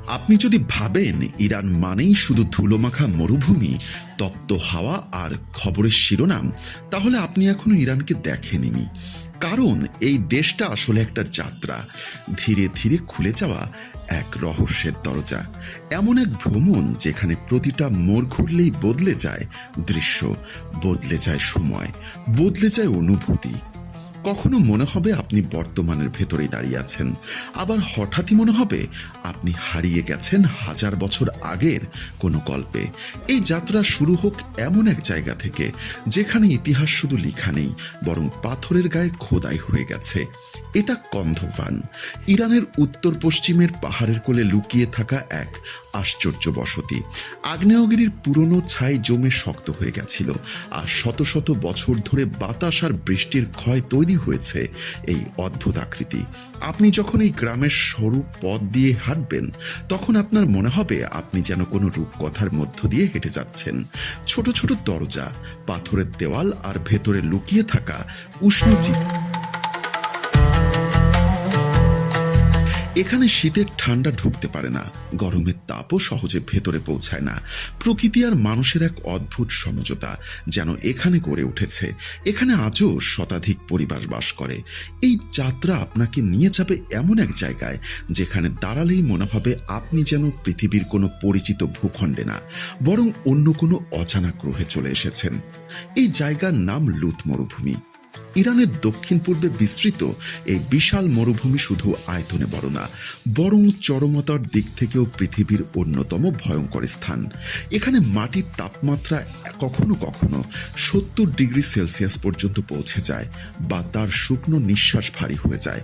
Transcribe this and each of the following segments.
আপনি যদি ভাবেন ইরান মানেই শুধু ধুলোমাখা মরুভূমি, তপ্ত হাওয়া আর খবরের শিরোনাম, তাহলে আপনি এখনো ইরানকে দেখেননি। কারণ এই দেশটা আসলে একটা যাত্রা, ধীরে ধীরে খুলে যাওয়া এক রহস্যের দরজা, এমন এক ভ্রমণ যেখানে প্রতিটা মোড় ঘুরলেই বদলে যায় দৃশ্য, বদলে যায় সময়, বদলে যায় অনুভূতি। কখনো মনে হবে আপনি বর্তমানের ভেতরেই দাঁড়িয়ে আছেন, আবার হঠাৎই মনে হবে আপনি হারিয়ে গেছেন হাজার বছর আগের কোনো গল্পে। এই যাত্রা শুরু হোক এমন এক জায়গা থেকে যেখানে ইতিহাস শুধু লেখা নেই, বরং পাথরের গায়ে খোদাই হয়ে গেছে। এটা কন্ধভান, ইরানের উত্তর পশ্চিমের পাহাড়ের কোলে লুকিয়ে থাকা এক আশ্চর্য বসতি। আগ্নেয়গিরির পুরনো ছাই জমে শক্ত হয়ে গেছিল, আর শত শত বছর ধরে বাতাস আর বৃষ্টির ক্ষয় তৈরি হয়েছে এই অদ্ভুত আকৃতি। আপনি যখন এই গ্রামের সরু পথ দিয়ে হাঁটবেন, তখন আপনার মনে হবে আপনি যেন কোনো রূপকথার মধ্য দিয়ে হেঁটে যাচ্ছেন। ছোট ছোট দরজা, পাথরের দেওয়াল, আর ভেতরে লুকিয়ে থাকা উষ্ণ জীব। এখানে শীতের ঠান্ডা ঢুকতে পারে না, গরমের তাপও সহজে ভেতরে পৌঁছায় না। প্রকৃতি আর মানুষের এক অদ্ভুত সমঝোতা যেন এখানে গড়ে উঠেছে। এখানে আজও শতাধিক পরিবার বাস করে। এই যাত্রা আপনাকে নিয়ে যাবে এমন এক জায়গায় যেখানে দাঁড়ালেই মনে হবে আপনি যেন পৃথিবীর কোনো পরিচিত ভূখণ্ডে না, বরং অন্য কোনো অজানা গ্রহে চলে এসেছেন। এই জায়গার নাম লুত মরুভূমি। ইরানের দক্ষিণ পূর্বে বিস্তৃত এই বিশাল মরুভূমি শুধু আয়তনে বড় না, বরং চরমতার দিক থেকেও পৃথিবীর অন্যতম ভয়ঙ্কর স্থান। এখানে মাটির তাপমাত্রা কখনো কখনো 70 ডিগ্রি সেলসিয়াস পর্যন্ত পৌঁছে যায়, বা তার শুকনো নিঃশ্বাস ভারী হয়ে যায়।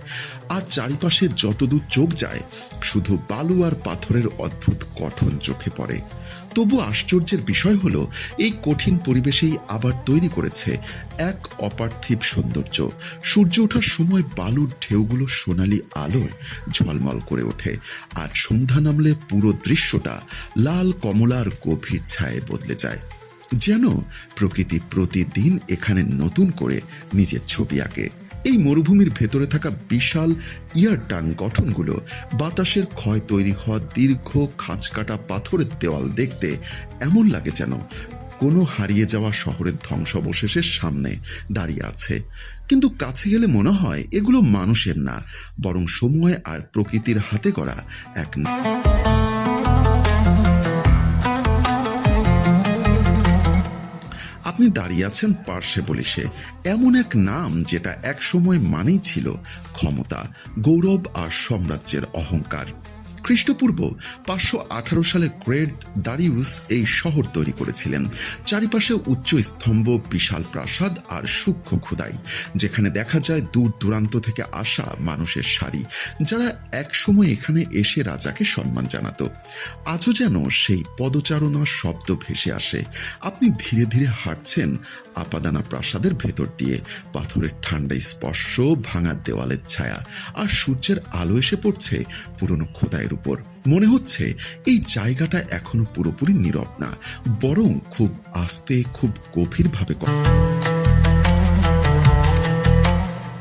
আর চারিপাশে যতদূর চোখ যায় শুধু বালু আর পাথরের অদ্ভুত গঠন চোখে পড়ে। তবু আশ্চর্যের বিষয় হলো, এই কঠিন পরিবেশেই আবার তৈরি করেছে এক অপার্থিব সৌন্দর্য। সূর্য ওঠার সময় বালুর ঢেউগুলো সোনালি আলোয় ঝলমল করে ওঠে, আর সন্ধ্যা নামলে পুরো দৃশ্যটা লাল কমলার গভীর ছায়ে বদলে যায়। যেন প্রকৃতি প্রতিদিন এখানে নতুন করে নিজের ছবি আঁকে। এই মরুভূমির ভেতরে থাকা বিশাল ইয়ারটান গঠনগুলো, বাতাসের ক্ষয় তৈরি হওয়া দীর্ঘ খাঁজকাটা পাথরের দেওয়াল দেখতে এমন লাগে যেন কোনো হারিয়ে যাওয়া শহরের ধ্বংসাবশেষের সামনে দাঁড়িয়ে আছে। কিন্তু কাছে গেলে মনে হয় এগুলো মানুষের না, বরং সময় আর প্রকৃতির হাতে গড়া এক। আপনি দাঁড়িয়ে আছেন পার্সেপোলিসে, এমন এক নাম যেটা একসময় মানেই ছিল ক্ষমতা, গৌরব আর সাম্রাজ্যের অহংকার। খ্রিস্টপূর্ব 518 সালে গ্রেট দারিউস এই শহর তৈরি করেছিলেন। চারিপাশে উচ্চ স্তম্ভ, বিশাল প্রাসাদ আর সূক্ষ্ম খোদাই, যেখানে দেখা যায় দূর দূরান্ত থেকে আসা মানুষের সারি, যারা একসময় এখানে এসে রাজাকে সম্মান জানাতো। আজও যেন সেই পদচারণার শব্দ ভেসে আসে। আপনি ধীরে ধীরে হাঁটছেন আপাদানা প্রাসাদের ভেতর দিয়ে, পাথরের ঠান্ডা স্পর্শ, ভাঙা দেওয়ালের ছায়া, আর সূর্যের আলো এসে পড়ছে পুরনো খোদাইয়ের উপর। মনে হচ্ছে এই জায়গাটা এখনো পুরোপুরি নীরব না, বরং খুব আস্তে, খুব গভীরভাবে।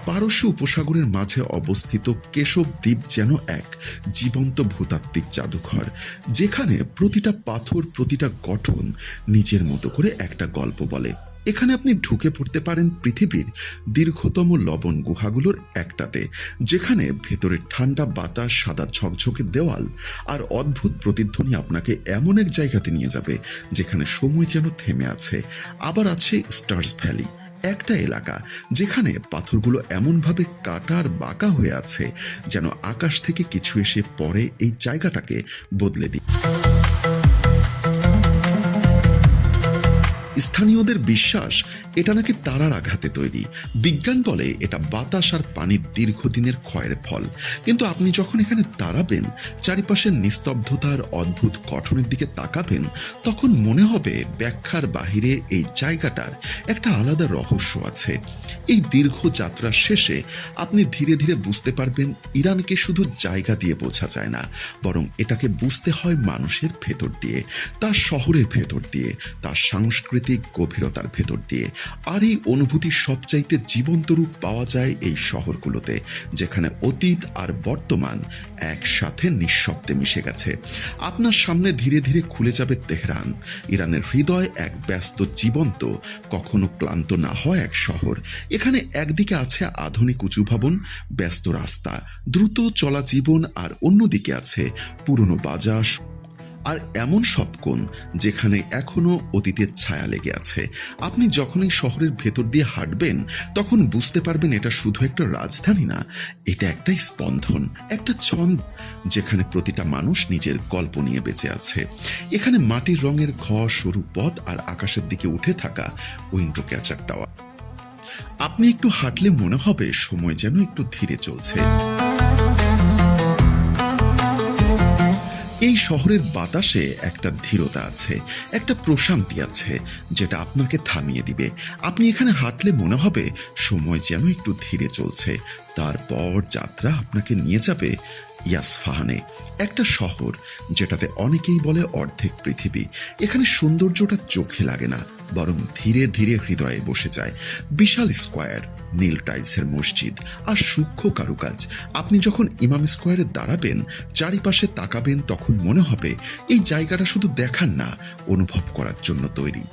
পারস্য উপসাগরের মাঝে অবস্থিত কেশব দ্বীপ যেন এক জীবন্ত ভূতাত্ত্বিক জাদুঘর, যেখানে প্রতিটা পাথর, প্রতিটা গঠন নিজের মতো করে একটা গল্প বলে। এখানে আপনি ঢুকে পড়তে পারেন পৃথিবীর দীর্ঘতম লবণ গুহাগুলোর একটাতে, যেখানে ভেতরে ঠান্ডা বাতাস, সাদা ঝকঝকে দেওয়াল আর অদ্ভুত প্রতিধ্বনি আপনাকে এমন এক জায়গাতে নিয়ে যাবে যেখানে সময় যেন থেমে আছে। আবার আছে স্টার্স ভ্যালি, একটা এলাকা যেখানে পাথরগুলো এমনভাবে কাটা আর বাঁকা হয়ে আছে যেন আকাশ থেকে কিছু এসে পড়ে এই জায়গাটাকে বদলে দিয়ে। স্থানীয়দের বিশ্বাস এটা নাকি তারার আঘাতে তৈরি। বিজ্ঞান বলে এটা বাতাস আর পানির দীর্ঘদিনের ক্ষয়ের ফল। কিন্তু আপনি যখন এখানে দাঁড়াবেন, চারিপাশের নিস্তব্ধতার অদ্ভুত গঠনের দিকে তাকাবেন, তখন মনে হবে ব্যাখ্যার বাহিরে এই জায়গাটার একটা আলাদা রহস্য আছে। এই দীর্ঘ যাত্রার শেষে আপনি ধীরে ধীরে বুঝতে পারবেন, ইরানকে শুধু জায়গা দিয়ে বোঝা যায় না, বরং এটাকে বুঝতে হয় মানুষের ভেতর দিয়ে, তার শহরের ভেতর দিয়ে, তার সংস্কৃতি প্রাকৃতিক গভীরতার ভেতর দিয়ে। আর এই অনুভূতির সবচাইতে জীবন্ত রূপ পাওয়া যায় এই শহরগুলোতে, যেখানে অতীত আর বর্তমান একসাথে নিঃশব্দে মিশে গেছে। আপনার সামনে ধীরে ধীরে খুলে যাবে তেহরান, ইরানের হৃদয়, এক ব্যস্ত, জীবন্ত, কখনো ক্লান্ত না হয় এক শহর। এখানে একদিকে আছে আধুনিক উঁচু ভবন, ব্যস্ত রাস্তা, দ্রুত চলা জীবন, আর অন্যদিকে আছে পুরনো বাজার আর এমন সব কোণ যেখানে এখনো অতীতের ছায়া লেগে আছে। আপনি যখন এই শহরের ভেতর দিয়ে হাঁটবেন তখন বুঝতে পারবেন এটা শুধু একটা রাজধানী না, এটা একটা স্পন্দন, একটা ছন্দ যেখানে প্রতিটা মানুষ নিজের গল্প নিয়ে বেঁচে আছে। এখানে মাটির রঙের ঘর, সরু পথ, আর আকাশের দিকে উঠে থাকা উইন্ডো ক্যাচার টাওয়ার। আপনি একটু হাঁটলে মনে হবে সময় যেন একটু ধীরে চলছে। এই শহরের বাতাসে একটা ধীরতা আছে, একটা প্রশান্তি আছে যেটা আপনাকে থামিয়ে দিবে। আপনি এখানে হাঁটলে মনে হবে সময় যেন একটু ধীরে চলছে। তারপর যাত্রা আপনাকে নিয়ে যাবে ইয়াসফাহানে, একটা শহর যেটাতে অনেকেই বলে অর্ধেক পৃথিবী। এখানে সৌন্দর্যটা চোখে লাগে না, বরং ধীরে ধীরে হৃদয়ে বসে যায়। বিশাল স্কোয়ার, নীল টাইলসের মসজিদ, আর সূক্ষ্ম কারুকাজ। আপনি যখন ইমাম স্কোয়ারে দাঁড়াবেন, চারিপাশে তাকাবেন, তখন মনে হবে এই জায়গাটা শুধু দেখার না, অনুভব করার জন্য তৈরি।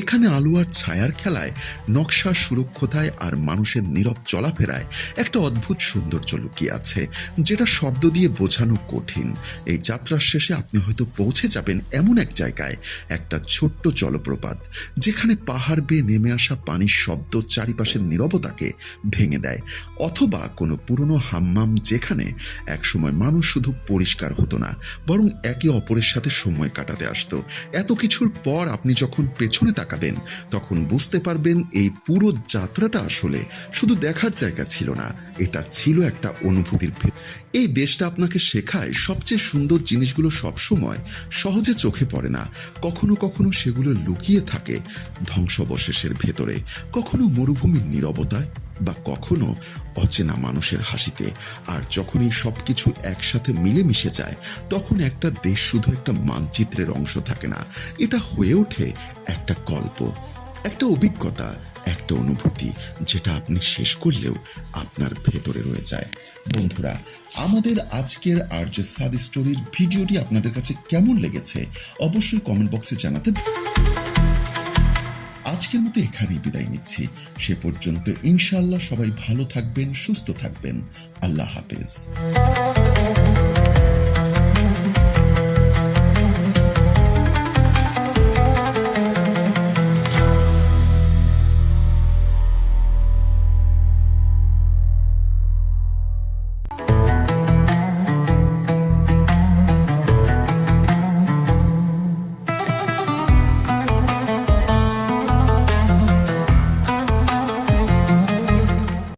এখানে আলো আর ছায়ার খেলায়, নকশার সুরক্ষতায়, আর মানুষের নীরব চলাফেরায় একটা অদ্ভুত সৌন্দর্য লুকিয়ে আছে, যেটা শব্দ দিয়ে বোঝানো কঠিন। এই যাত্রার শেষে আপনি হয়তো পৌঁছে যাবেন এমন এক জায়গায়, একটা ছোট্ট জলপ্রপাত, যেখানে পাহাড় বেয়ে নেমে আসা পানির শব্দ চারিপাশের নীরবতাকে ভেঙে দেয়। অথবা কোনো পুরনো হাম্মাম, যেখানে একসময় মানুষ শুধু পরিষ্কার হতো না, বরং একে অপরের সাথে সময় কাটাতে আসতো। এত কিছুর পর আপনি যখন পেছনে তাকাবেন, তখন বুঝতে পারবেন এই পুরো যাত্রাটা আসলে শুধু দেখার জায়গা ছিল না, এটা ছিল একটা অনুভূতির ভেদ। এই দেশটা আপনাকে শেখায় সবচেয়ে সুন্দর জিনিসগুলো সবসময় সহজে চোখে পড়ে না। কখনো কখনো সেগুলো লুকিয়ে থাকে ধ্বংসাবশেষের ভেতরে, কখনো মরুভূমির নীরবতায়, বা কখনো অচেনা মানুষের হাসিতে। আর যখন এই সবকিছু একসাথে মিলেমিশে যায়, তখন একটা দেশ শুধু একটা মানচিত্রের অংশ থাকে না, এটা হয়ে ওঠে একটা গল্প, একটা অভিজ্ঞতা, একটা অনুভূতি, যেটা আপনি শেষ করলেও আপনার ভেতরে রয়ে যায়। বন্ধুরা, আমাদের আজকের আরজে সাদ স্টোরির ভিডিওটি আপনাদের কাছে কেমন লেগেছে অবশ্যই কমেন্ট বক্সে জানাতে। আজকের মতো এখানেই বিদায় নিচ্ছি। সে পর্যন্ত ইনশাআল্লাহ সবাই ভালো থাকবেন, সুস্থ থাকবেন। আল্লাহ হাফেজ।